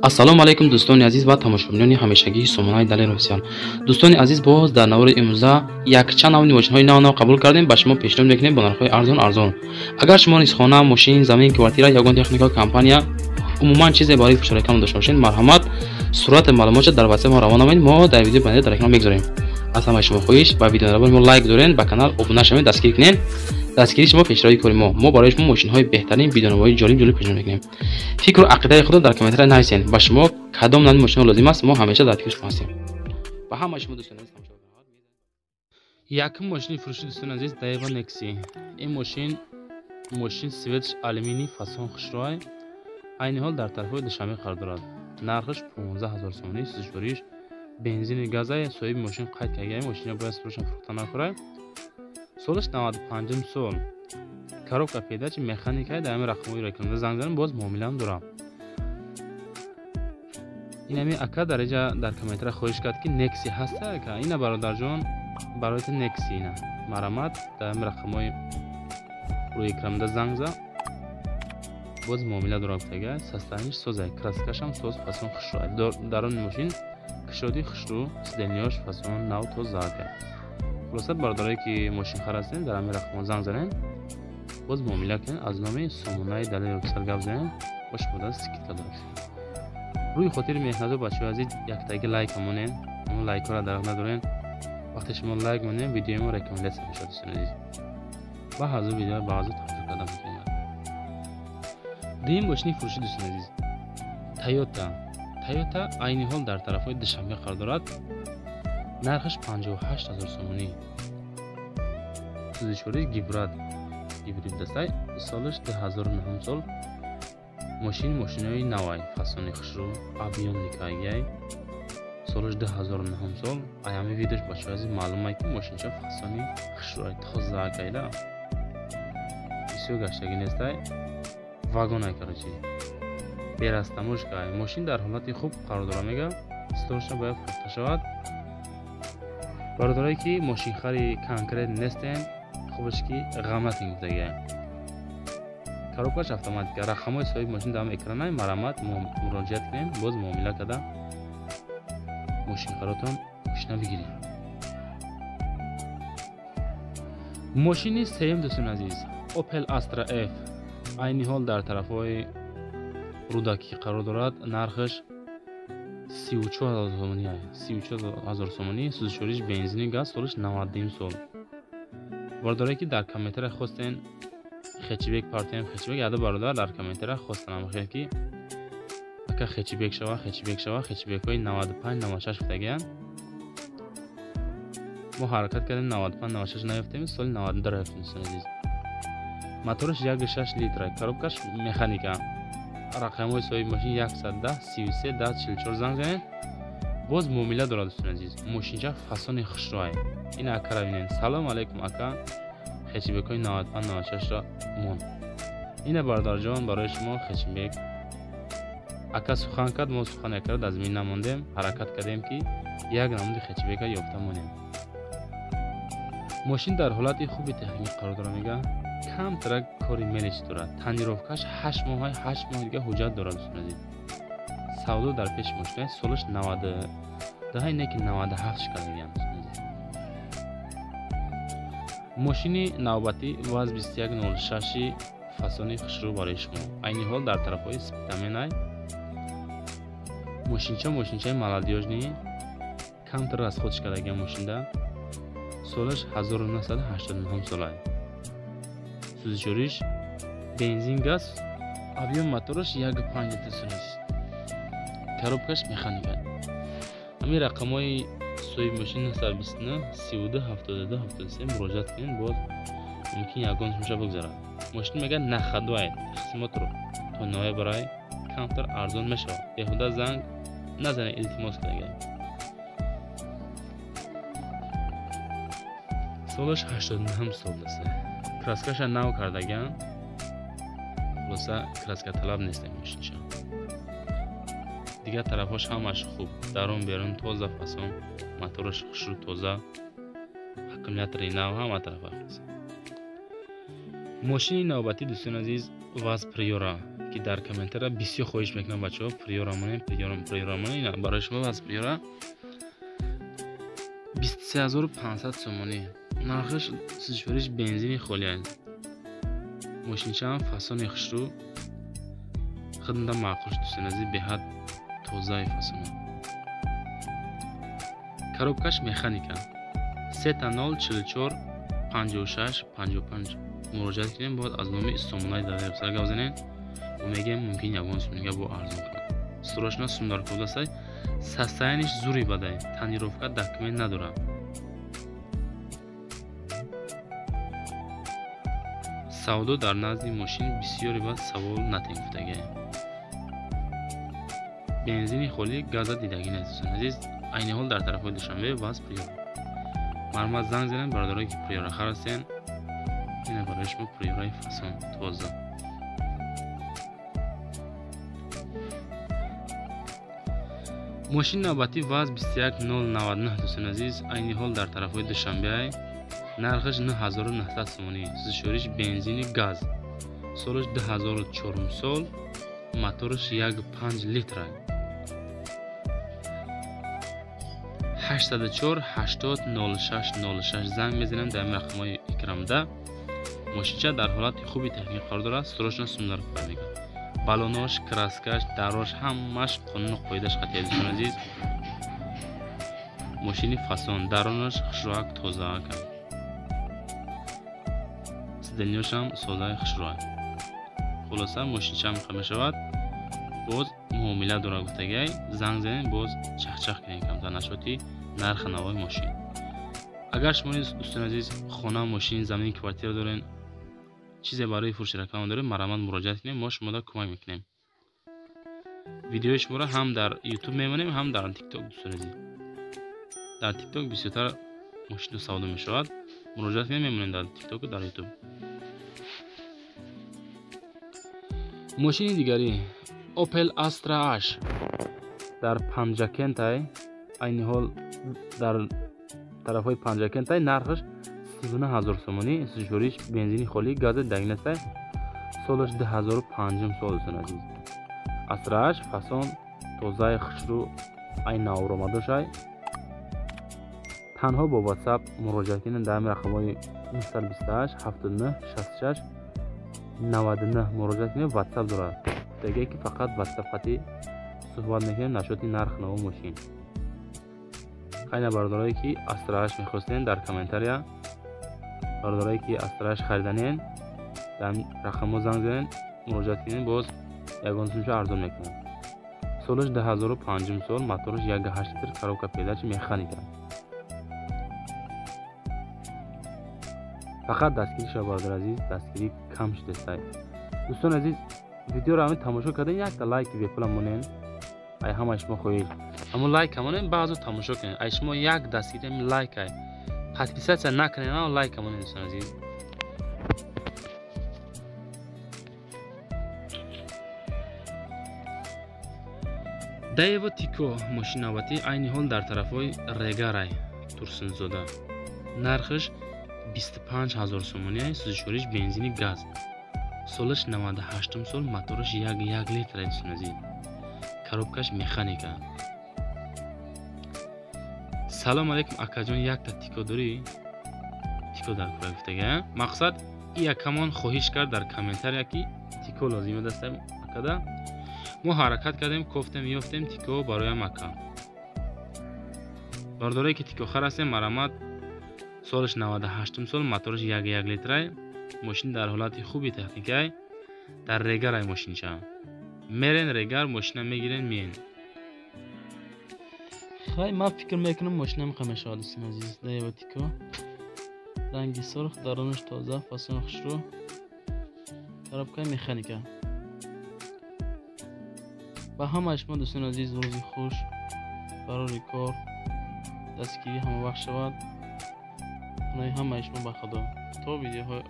ассалому алайкум дӯстони азиз ва тамошобинони ҳамешагии сомонаи далери офисиал. дӯстони азиз, боз дар навори имрӯза якчанд навъи мошинҳои нав қабул кардем. ба шумо пешниҳод мекунем бо нархҳои арзон. Агар шумо низ хона, мошин, замин, квартира ягон техника компания умуман чизе барои фурӯши реклама дошта бошед, марҳамат сурати маълумотро дар ватсап мо равона намоед. мо дар видео банда дар экран мегзорем. аз ҳамаи шумо хоҳиш ба видео мо лайк дорен, ба канал обуна шавед, дастгир кунед. дастгири шумо пешроҳи кори мо барои шумо мошинҳои беҳтарин, видеонамои ҷолиб пешниҳод мекунем. фикру ақидаи худро дар комментария нависед. ба шумо кадом навъи мошинҳо лозим аст, мо ҳамеша дар фикри шумо ҳастем. ба ҳамаи шумо дӯстони азиз якум мошини фурӯши дӯстони азиз Daiwa Nexi. ин мошин светш алюминий фасон хушрой айни ҳол дар тарафҳои душанбе қарор дорад. нархаш 15000 сомонӣ. сӯзишвориш бензини газае. соҳиби мошин қайд кардаги мошина бояд фурӯшам фурӯхта накунад. солаш 95 сол. коробка педачи механикаи дар ҳамин рақамҳои рекламада занг занем, боз муомилаам дорам. инами ака дараҷа дар комментария хоҳиш кард ки Nexi ҳаста ака. ина бародарҷон барои ту Nexi ина марҳамат дар ҳамин рақамҳои рӯи экранда занг за, боз муомила дорам тага. состояниш созай, краскашам соз, фасон хушрӯ. дарони мошин кушоди хушрӯ, сиденёш фасон нав то зака. хулоса бардорае ки мошин харастен дар ҳамин рақамҳо занг занен, боз муомила кунен. аз номи Сомонаи далери офисиал гап занен, бош бода скидка дорад. рӯи хотири меҳнату бачаҳои азиз яктаги лайк монен. он лайкҳоро дарах надорен. вақте шумо лайк монен, видеои мо рекомендатсия мешавад дӯстони азиз. ба ҳазу видео ба ҳазу таваҷҷӯҳ карда мекунем. дуюм мошини фурӯши дӯстони азиз Toyota айни ҳол дар тарафҳои душанбе қарор дорад. нархаш 58000 сомонӣ. сӯзишвориш гибрид дастай. солаш 2009 сол. мошинои навай фасони хушрӯ абионникаягай. солаш 2009 сол. аями видеош бачаҳои азиз маълумае ки мошинча фасони хушрӯ тозаакайда бисёр гаштагӣ нестай. вагонай короче берастамошка. мошин дар ҳолати хуб қарор дора мега. сторша бояд фурӯхта шавад. бародарае ки мошинхари конкрет нестен, хубаш ки ғам натинг гуфтагия. коробкаш автоматика. рақамҳои соҳиби мошин дар экранай. марҳамат муроҷиат кунем, боз муомила карда мошинхаротон мошина бигирем. мошини сеюм дӯстони азиз Opel Astra F. айни ҳол дар тарафҳои рӯдакӣ қарор дорад. нархаш 34000 сомонӣ. сӯзишвориш бензини газ. солаш 90 сол. бародарае ки дар комментария хостен хечибек партиям хечибек, яда бародар дар комментария хостанам хел ки ака хечибек шава. хечибекҳои 95-96 гуфтагиян. мо ҳаракат кардем 95-96 наёфтем, соли 92 рафтем дӯстони азиз. мотораш 1.6 литра. коробкаш механика. рақамҳои соҳиби мошин 110 33 10 44 занг занед, боз муомила дорад дӯстони азиз. мошинча фасони хушрӯай. ина акаро бинен. салом алайкум ака. хечибекҳои 95-96ро мон. ина бародарҷон барои шумо хечибек. ака сухан кард, мо сухан якард аз мин намондем. ҳаракат кардем ки як намуди хечибека ёфта монем. мошин дар ҳолати хуби техникӣ қарор дора мега. камтарак кори мелиш дорад. танировкаш 8 моҳ дига ҳуҷҷат дорад дӯстони азиз. савдо дар пеши мошина. солаш 90 не ки 97 шкалагиам дӯстони азиз. мошини навбатӣ ВАЗ 2106 фасони хушрӯ барои шумо. айни ҳол дар тарафҳои спитаменай. мошинчаи маладёжни камтар расход шкалагиам мошинда. солаш 1989 солай. сӯзишвориш бензин газ. объем мотораш 1.5 литр сӯзиш. коробкаш механика. ҳамин рақамҳои соҳиби мошин 929 32 72 73 муроҷиат кунед, боз мумкин ягон шумша бигзарад. мошин мега нахадвай қисмотро то ноябрай камтар арзон мешавад. беҳуда занг назанед, илтимос кунед. солаш 89 сол даста. краскаша нав кардаган. хулоса краска талаб нестем мошинча. дигар тарафҳош ҳамаш хуб. дарун берун тоза фасон. мотораш хушрӯ тоза. аккумулятори нав ҳама тарафа. мошини навбатӣ дӯстони азиз ваз приора ки дар комментара бисёр хоҳиш мекунам бачаҳо, приора монем, приора монем. Барои шумо ваз приора 23500 сомонӣ. Нархаш сишвариш бензини холӣ аст. Мошинчаам фасони хушрӯ хидмата маъқулш дӯстаназӣ беҳад тозаи фасона. Коробкаш механика 3 0 44 56 55. муроҷиат кунем, бояд аз номи Сомонаи Далаи Русия гап занем. Мо мегем мумкин ягон сумнига бо арзон кунем. Срочно сумдар кодасай состояниш зури бадай, танировка документ надора. Савдо дар назди мошин бисёри бад савол натенфутага. Бензини холӣ газа дидаги нест. Азиз, айни ҳол дар тарафҳои Душанбе ваз приора. Мармат занг занем бародарое ки приора харастен. Ина барои шумо приораи фасон тоза. мошин навбатӣ ваз 21099 дӯстон азиз, айни ҳол дар тарафҳои Душанбе. Нархаш 9900 сомонӣ. сӯзишвориш бензини газ. Солаш 2004 сол. Мотораш 1.5 литр. 84 80 06 06 занг мезанем дар ин рақамҳои экранда. мошинча дар ҳолати хуби техникӣ қарор дорад. срочно сумдар кор мекунад. балонош, краскаш, дарош ҳамаш қонуну қоидаш қатъия дӯстон азиз. мошини фасон, даронаш хушроак тозаак. сиденёшам созаи хушроак. хулоса мошинча мехоҳ мешавад. боз муомила дора гуфтагай, занг занем, боз чахчах кунем камтар нашоти нарх навои мошин. агар шумо дӯстон азиз хона, мошин, замин, квартира дорен, чизе барои фурӯши рақам дорем, марамат муроҷиат кунем, мо шумода кӯмак мекунем. видеои шуморо ҳам дар YouTube мемонем, ҳам дар TikTok дӯстон азиз. дар TikTok бисёртар мошинро савдо мешавад. муроҷиат кунем, мемонем дар TikTok дар YouTube. мошини дигари Opel Astra H дар Панҷакентай, айни ҳол дар тарафҳои Панҷакентай, нархаш 39000 сомонӣ. сӯзишвориш бензини холӣ, газа дагнастай. солаш 2005 сол дӯстон азиз. Astra H фасон тозаи хушрӯ ай навромадошай. танҳо бо WhatsApp муроҷиат кунед дар рақамҳои 928 79 66 99 муроҷиат кунед. WhatsApp дорад. Деге ки фақат WhatsApp хати суҳбат мекунем нашоти нарх наво мошин. хайна бародарое ки Astra H мехостен дар комментария, бародарое ки Astra H хариданен, дар рақамҳо занг занен, муроҷиат кунед, боз ягон сумча арзон мекунад. солаш 2005 сол, мотораш 1.8 литр, коробка передачи механика. фақат дастгирӣ шава бародар азиз, дастгирӣ кам шудестай. дӯстон азиз, видеоро ҳамин тамошо карден, якта лайки бепула монен. ай ҳамаи шумо хоҳед. аммо лайк монен, баъзо тамошо кунед. ай шумо як дастгирӣ ҳамин лайк ай. подписатсия накунед, аммо лайк монен дӯстон азиз. Daewoo Tico мошин навбатӣ, айни ҳол дар тарафҳои Регарай, Турсунзода. нархаш 25000 сомонӣ, сӯзишвориш бензини газ. солаш 98 сол, мотораш 1.1 литр дӯстон азиз. коробкаш механика. салом алейкум акаҷон, якта Tico дорӣ? Tico дар кора гуфтага. мақсад якамон хоҳиш кард дар комментария ки Tico лозима дастам акада. мо ҳаракат кардем, кофтем, ёфтем Tico бароям ака. бародарое ки Tico харастем, марамат. солаш 98 сол, мотораш 1.1 литр. мошин дар ҳолати хуби техникай. дар Регарай мошинча. мерен Регар, мошина мегирен, миен. хай ман фикр мекунам мошинам қамешавад дӯстон азиз. Daewoo Tico, ранги сурх, даронаш тоза, фасон хушрӯ, коробка механика. ба ҳамаи шумо дӯстон азиз, рӯзи хуш, барори кор, дастгирӣ ҳама вақт шавад. паноҳи ҳамаи шумо ба худо. то видеоҳои